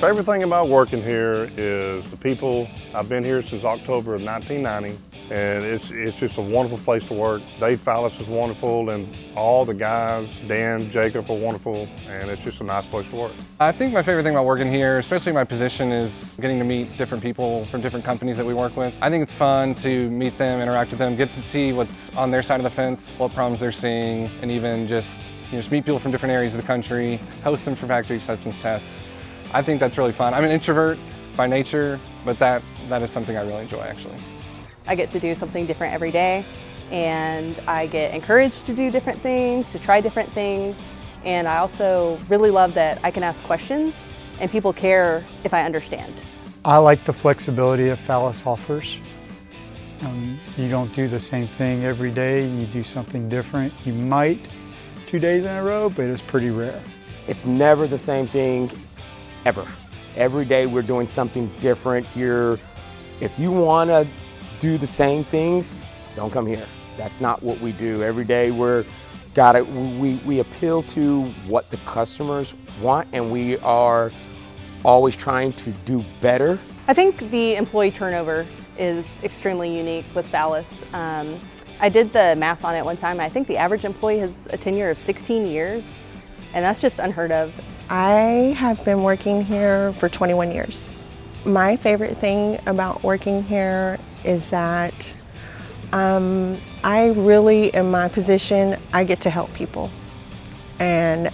Favorite thing about working here is the people. I've been here since October of 1990, and it's just a wonderful place to work. Dave Fallas is wonderful, and all the guys, Dan, Jacob, are wonderful, and it's just a nice place to work. I think my favorite thing about working here, especially my position, is getting to meet different people from different companies that we work with. I think it's fun to meet them, interact with them, get to see what's on their side of the fence, what problems they're seeing, and even just meet people from different areas of the country, host them for factory acceptance tests. I think that's really fun. I'm an introvert by nature, but that is something I really enjoy, actually. I get to do something different every day, and I get encouraged to do different things, to try different things, and I also really love that I can ask questions and people care if I understand. I like the flexibility that Fallas offers. You don't do the same thing every day, you do something different. You might 2 days in a row, but it's pretty rare. It's never the same thing. Ever. Every day we're doing something different here. If you want to do the same things, don't come here. That's not what we do. Every day we appeal to what the customers want, and we are always trying to do better. I think the employee turnover is extremely unique with Fallas. I did the math on it one time. I think the average employee has a tenure of 16 years, and that's just unheard of. I have been working here for 21 years. My favorite thing about working here is that I really, in my position, I get to help people and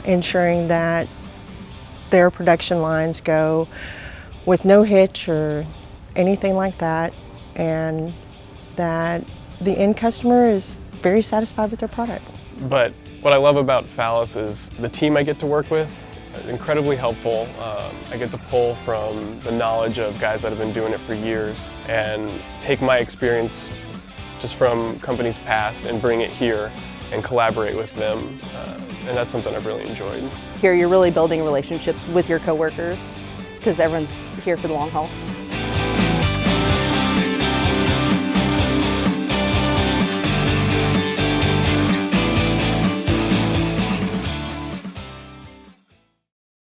ensuring that their production lines go with no hitch or anything like that, and that the end customer is very satisfied with their product. But what I love about Fallas is the team I get to work with, incredibly helpful. I get to pull from the knowledge of guys that have been doing it for years and take my experience just from companies past and bring it here and collaborate with them. And that's something I've really enjoyed. Here you're really building relationships with your coworkers because everyone's here for the long haul.